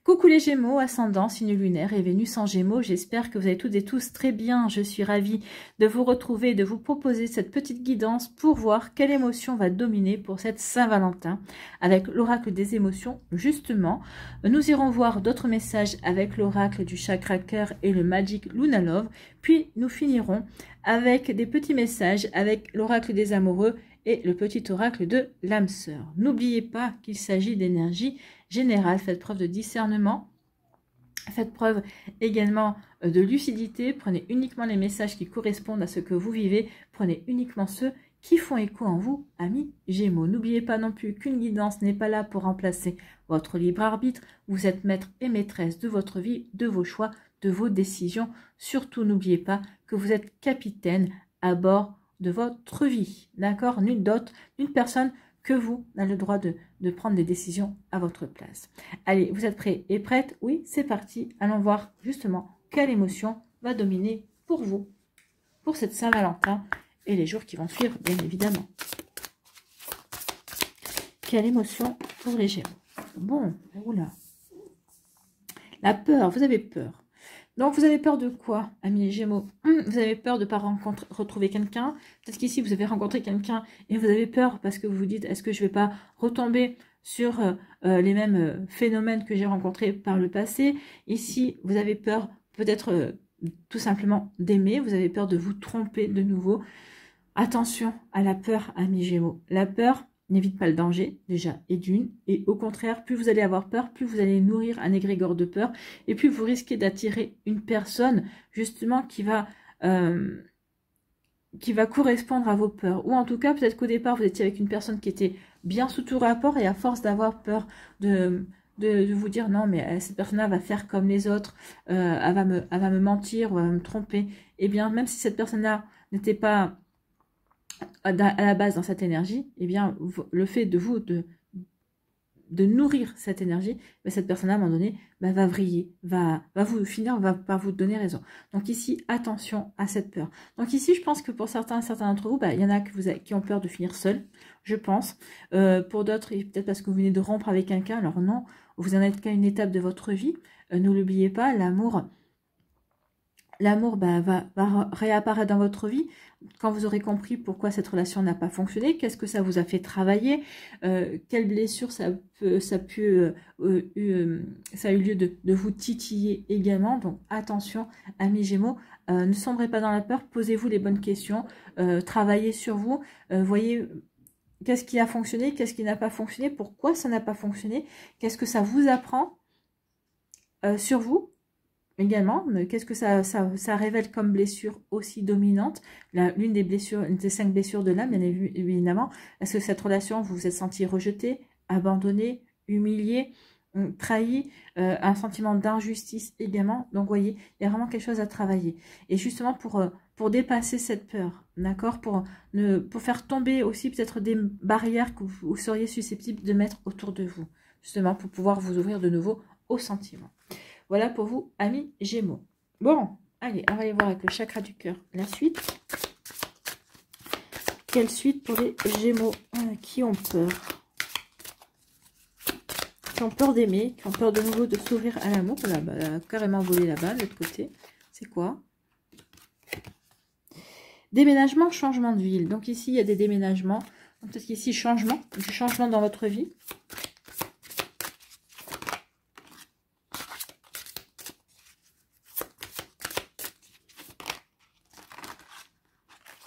Coucou les Gémeaux, ascendant, signe lunaire et Vénus en Gémeaux. J'espère que vous allez toutes et tous très bien. Je suis ravie de vous retrouver et de vous proposer cette petite guidance pour voir quelle émotion va dominer pour cette Saint-Valentin avec l'oracle des émotions. Justement, nous irons voir d'autres messages avec l'oracle du chakra cœur et le Magic Luna Love. Puis nous finirons avec des petits messages avec l'oracle des amoureux et le petit oracle de l'âme sœur. N'oubliez pas qu'il s'agit d'énergie générale. Faites preuve de discernement. Faites preuve également de lucidité. Prenez uniquement les messages qui correspondent à ce que vous vivez. Prenez uniquement ceux qui font écho en vous, amis Gémeaux. N'oubliez pas non plus qu'une guidance n'est pas là pour remplacer votre libre arbitre. Vous êtes maître et maîtresse de votre vie, de vos choix, de vos décisions. Surtout, n'oubliez pas que vous êtes capitaine à bord de votre vie, d'accord? Nul d'autre, nulle personne que vous n'a le droit de prendre des décisions à votre place. Allez, vous êtes prêts et prêtes? Oui, c'est parti. Allons voir justement quelle émotion va dominer pour vous, pour cette Saint-Valentin et les jours qui vont suivre, bien évidemment. Quelle émotion pour les Gémeaux? Bon, oula. La peur, vous avez peur. Donc, vous avez peur de quoi, amis Gémeaux? Vous avez peur de ne pas retrouver quelqu'un. Peut-être qu'ici, vous avez rencontré quelqu'un et vous avez peur parce que vous vous dites, est-ce que je ne vais pas retomber sur les mêmes phénomènes que j'ai rencontrés par le passé? Ici, vous avez peur peut-être tout simplement d'aimer. Vous avez peur de vous tromper de nouveau. Attention à la peur, amis Gémeaux. La peur n'évite pas le danger, déjà, et d'une. Et au contraire, plus vous allez avoir peur, plus vous allez nourrir un égrégore de peur. Et plus vous risquez d'attirer une personne, justement, qui va correspondre à vos peurs. Ou en tout cas, peut-être qu'au départ, vous étiez avec une personne qui était bien sous tout rapport. Et à force d'avoir peur de vous dire, non, mais cette personne-là va faire comme les autres. Elle va me mentir ou elle va me tromper. Eh bien, même si cette personne-là n'était pas à la base dans cette énergie, eh bien, le fait de vous de nourrir cette énergie, cette personne-là, à un moment donné, va vriller, va par vous donner raison. Donc ici, attention à cette peur. Donc ici, je pense que pour certains d'entre vous, il y en a qui ont peur de finir seul, je pense. Pour d'autres, peut-être parce que vous venez de rompre avec quelqu'un, alors non, vous en êtes qu'à une étape de votre vie. Ne l'oubliez pas, l'amour va réapparaître dans votre vie quand vous aurez compris pourquoi cette relation n'a pas fonctionné, qu'est-ce que ça vous a fait travailler, quelle blessure ça a eu lieu de vous titiller également. Donc attention, amis Gémeaux, ne sombrez pas dans la peur, posez-vous les bonnes questions, travaillez sur vous, voyez qu'est-ce qui a fonctionné, qu'est-ce qui n'a pas fonctionné, pourquoi ça n'a pas fonctionné, qu'est-ce que ça vous apprend sur vous. Également, qu'est-ce que ça révèle comme blessure aussi dominante? L'une des blessures, une des 5 blessures de l'âme, bien évidemment. Est-ce que cette relation, vous vous êtes senti rejeté, abandonné, humilié, trahi, un sentiment d'injustice également? Donc, vous voyez, il y a vraiment quelque chose à travailler. Et justement, pour dépasser cette peur, d'accord, pour faire tomber aussi peut-être des barrières que vous seriez susceptibles de mettre autour de vous, justement, pour pouvoir vous ouvrir de nouveau aux sentiments. Voilà pour vous, amis Gémeaux. Bon, allez, on va aller voir avec le chakra du cœur la suite. Quelle suite pour les Gémeaux qui ont peur? Qui ont peur d'aimer, qui ont peur de nouveau de s'ouvrir à l'amour. Voilà, elle a carrément volé là-bas, de l'autre côté. C'est quoi? Déménagement, changement de ville. Donc ici, il y a des déménagements. Peut-être qu'ici, du changement dans votre vie.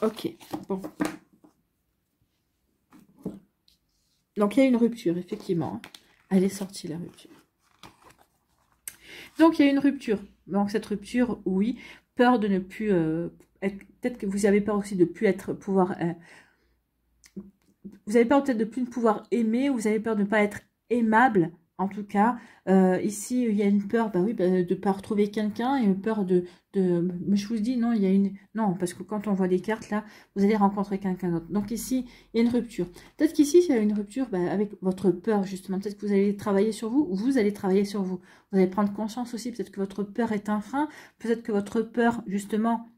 Ok, bon. Donc, il y a une rupture, effectivement. Elle est sortie, la rupture. Donc, il y a une rupture. Donc, cette rupture, oui. Peur de ne plus être... Peut-être que vous avez peur aussi de ne plus pouvoir... vous avez peur peut-être de plus ne pouvoir aimer, ou vous avez peur de ne pas être aimable. En tout cas, ici, il y a une peur, de ne pas retrouver quelqu'un, et une peur mais je vous dis, non, il y a une... Non, parce que quand on voit les cartes, là, vous allez rencontrer quelqu'un d'autre. Donc ici, il y a une rupture. Peut-être qu'ici, il y a une rupture avec votre peur, justement. Peut-être que vous allez travailler sur vous, ou vous allez travailler sur vous. Vous allez prendre conscience aussi, peut-être que votre peur est un frein. Peut-être que votre peur, justement,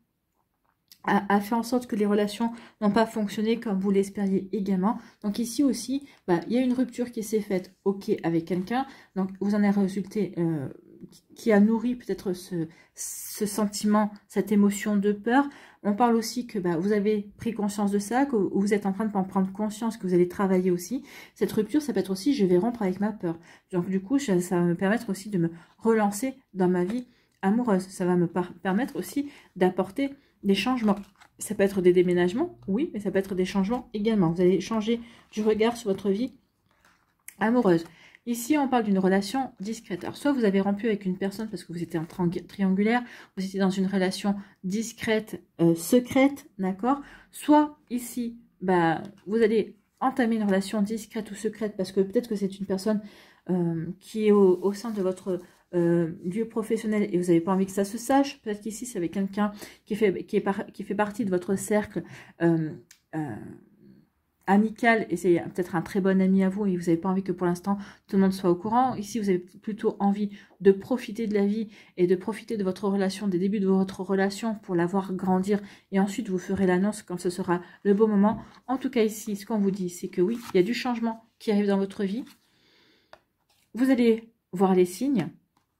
a fait en sorte que les relations n'ont pas fonctionné comme vous l'espériez également. Donc ici aussi, il y a une rupture qui s'est faite, ok, avec quelqu'un. Donc vous en avez résulté qui a nourri peut-être ce sentiment, cette émotion de peur. On parle aussi que vous avez pris conscience de ça, que vous êtes en train de prendre conscience, que vous allez travailler aussi. Cette rupture, ça peut être aussi, je vais rompre avec ma peur. Donc du coup, ça va me permettre aussi de me relancer dans ma vie amoureuse. Ça va me permettre aussi d'apporter des changements. Ça peut être des déménagements, oui, mais ça peut être des changements également. Vous allez changer du regard sur votre vie amoureuse. Ici, on parle d'une relation discrète. Alors, soit vous avez rompu avec une personne parce que vous étiez en triangulaire, vous étiez dans une relation discrète, secrète, d'accord? Soit ici, vous allez entamer une relation discrète ou secrète parce que peut-être que c'est une personne qui est au sein de votre lieu professionnel et vous n'avez pas envie que ça se sache. Peut-être qu'ici, c'est avec quelqu'un qui fait partie de votre cercle amical et c'est peut-être un très bon ami à vous et vous n'avez pas envie que pour l'instant tout le monde soit au courant. Ici, vous avez plutôt envie de profiter de la vie et de profiter de votre relation, des débuts de votre relation pour la voir grandir et ensuite vous ferez l'annonce quand ce sera le bon moment. En tout cas, ici, ce qu'on vous dit, c'est que oui, il y a du changement qui arrive dans votre vie. Vous allez voir les signes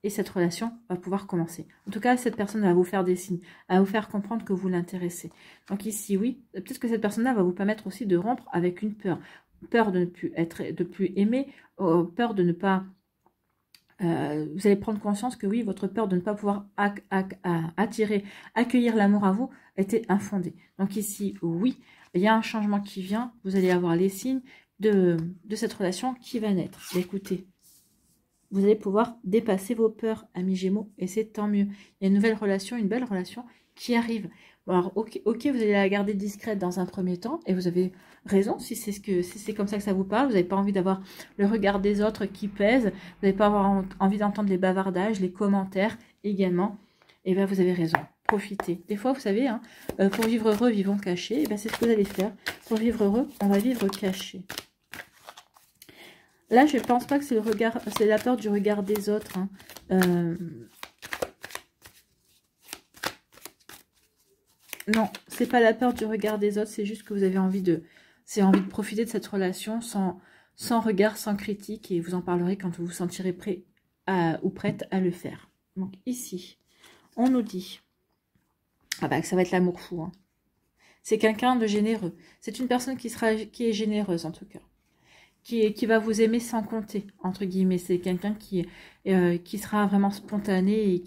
et cette relation va pouvoir commencer. En tout cas, cette personne va vous faire des signes, va vous faire comprendre que vous l'intéressez. Donc ici, oui, peut-être que cette personne-là va vous permettre aussi de rompre avec une peur. Peur de ne plus être, de plus aimer, peur de ne pas... vous allez prendre conscience que oui, votre peur de ne pas pouvoir accueillir l'amour à vous était infondée. Donc ici, oui, il y a un changement qui vient. Vous allez avoir les signes de cette relation qui va naître. Écoutez, vous allez pouvoir dépasser vos peurs, amis Gémeaux, et c'est tant mieux. Il y a une nouvelle relation, une belle relation qui arrive. Bon, alors, ok, vous allez la garder discrète dans un premier temps, et vous avez raison, si c'est comme ça que ça vous parle, vous n'avez pas envie d'avoir le regard des autres qui pèse, vous n'avez pas envie d'entendre les bavardages, les commentaires également, et bien vous avez raison. Profitez. Des fois, vous savez, pour vivre heureux, vivons cachés, et bien c'est ce que vous allez faire. Pour vivre heureux, on va vivre caché. Là, je ne pense pas que c'est la peur du regard des autres. Non, c'est pas la peur du regard des autres, c'est juste que vous avez envie de profiter de cette relation sans regard, sans critique, et vous en parlerez quand vous vous sentirez prêt ou prête à le faire. Donc ici, on nous dit que ça va être l'amour fou. C'est quelqu'un de généreux. C'est une personne qui est généreuse en tout cas. Qui va vous aimer sans compter, entre guillemets. C'est quelqu'un qui sera vraiment spontané et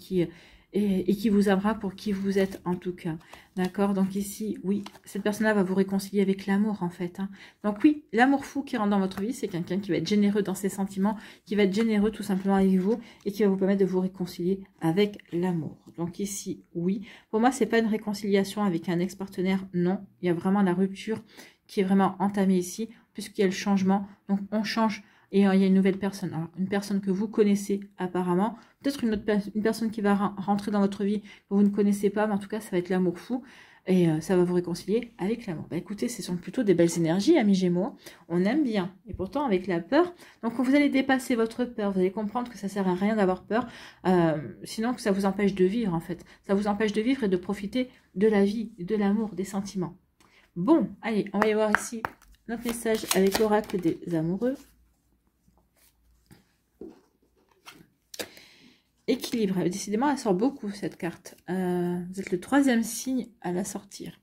qui vous aimera pour qui vous êtes en tout cas. D'accord? Donc ici, oui, cette personne-là va vous réconcilier avec l'amour en fait. Donc oui, l'amour fou qui rentre dans votre vie, c'est quelqu'un qui va être généreux dans ses sentiments, qui va être généreux tout simplement avec vous et qui va vous permettre de vous réconcilier avec l'amour. Donc ici, oui. Pour moi, c'est pas une réconciliation avec un ex-partenaire, non. Il y a vraiment la rupture qui est vraiment entamée ici, puisqu'il y a le changement. Donc on change et il y a une nouvelle personne. Alors, une personne que vous connaissez apparemment, peut-être une personne qui va rentrer dans votre vie que vous ne connaissez pas, mais en tout cas ça va être l'amour fou et ça va vous réconcilier avec l'amour. Écoutez, ce sont plutôt des belles énergies, amis Gémeaux. On aime bien. Et pourtant avec la peur, donc vous allez dépasser votre peur, vous allez comprendre que ça sert à rien d'avoir peur, sinon que ça vous empêche de vivre en fait. Ça vous empêche de vivre et de profiter de la vie, de l'amour, des sentiments. Bon, allez, on va y voir ici notre message avec l'oracle des amoureux. Équilibre. Décidément, elle sort beaucoup, cette carte. Vous êtes le 3e signe à la sortir.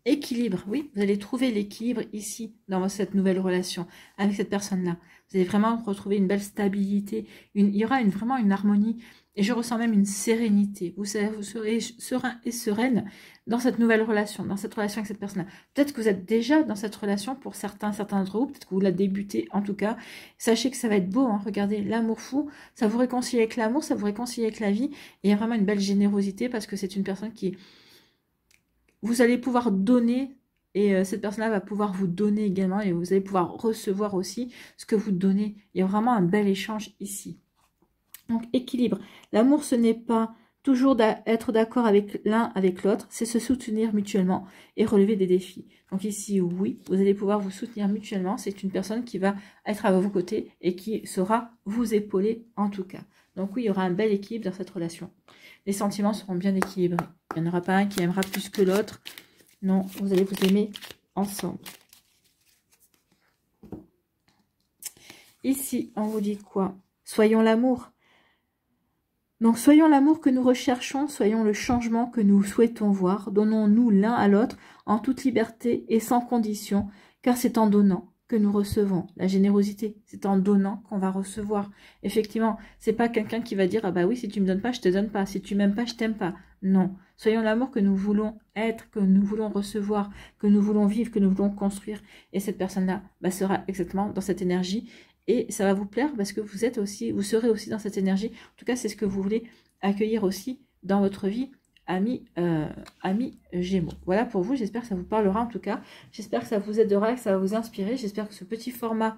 Équilibre. Oui, vous allez trouver l'équilibre ici, dans cette nouvelle relation, avec cette personne-là. Vous allez vraiment retrouver une belle stabilité. Il y aura vraiment une harmonie. Et je ressens même une sérénité. Vous serez serein et sereine dans cette nouvelle relation, dans cette relation avec cette personne-là. Peut-être que vous êtes déjà dans cette relation pour certains d'entre vous, peut-être que vous la débutez en tout cas. Sachez que ça va être beau, regardez, l'amour fou, ça vous réconcilie avec l'amour, ça vous réconcilie avec la vie. Et il y a vraiment une belle générosité parce que c'est une personne qui... Vous allez pouvoir donner et cette personne-là va pouvoir vous donner également et vous allez pouvoir recevoir aussi ce que vous donnez. Il y a vraiment un bel échange ici. Donc, équilibre. L'amour, ce n'est pas toujours être d'accord avec l'un, avec l'autre. C'est se soutenir mutuellement et relever des défis. Donc ici, oui, vous allez pouvoir vous soutenir mutuellement. C'est une personne qui va être à vos côtés et qui saura vous épauler en tout cas. Donc oui, il y aura un bel équilibre dans cette relation. Les sentiments seront bien équilibrés. Il n'y en aura pas un qui aimera plus que l'autre. Non, vous allez vous aimer ensemble. Ici, on vous dit quoi? Soyons l'amour. Donc, soyons l'amour que nous recherchons, soyons le changement que nous souhaitons voir. Donnons-nous l'un à l'autre en toute liberté et sans condition, car c'est en donnant que nous recevons la générosité. C'est en donnant qu'on va recevoir. Effectivement, c'est pas quelqu'un qui va dire « Ah bah oui, si tu me donnes pas, je te donne pas. Si tu m'aimes pas, je t'aime pas. » Non. Soyons l'amour que nous voulons être, que nous voulons recevoir, que nous voulons vivre, que nous voulons construire. Et cette personne-là sera exactement dans cette énergie. Et ça va vous plaire parce que vous êtes aussi, vous serez aussi dans cette énergie. En tout cas, c'est ce que vous voulez accueillir aussi dans votre vie, amis Gémeaux. Voilà pour vous, j'espère que ça vous parlera en tout cas. J'espère que ça vous aidera, que ça va vous inspirer. J'espère que ce petit format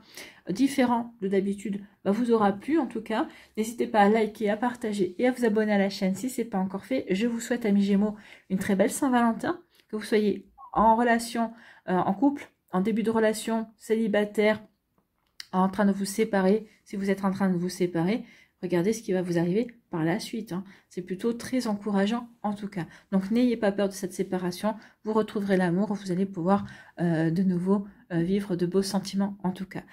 différent de d'habitude vous aura plu en tout cas. N'hésitez pas à liker, à partager et à vous abonner à la chaîne si ce n'est pas encore fait. Je vous souhaite, amis Gémeaux, une très belle Saint-Valentin. Que vous soyez en relation, en couple, en début de relation, célibataire, en train de vous séparer. Si vous êtes en train de vous séparer, regardez ce qui va vous arriver par la suite. C'est plutôt très encourageant en tout cas. Donc n'ayez pas peur de cette séparation. Vous retrouverez l'amour. Vous allez pouvoir de nouveau vivre de beaux sentiments en tout cas.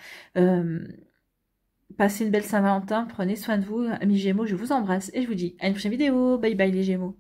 Passez une belle Saint-Valentin. Prenez soin de vous, amis Gémeaux. Je vous embrasse et je vous dis à une prochaine vidéo. Bye bye les Gémeaux.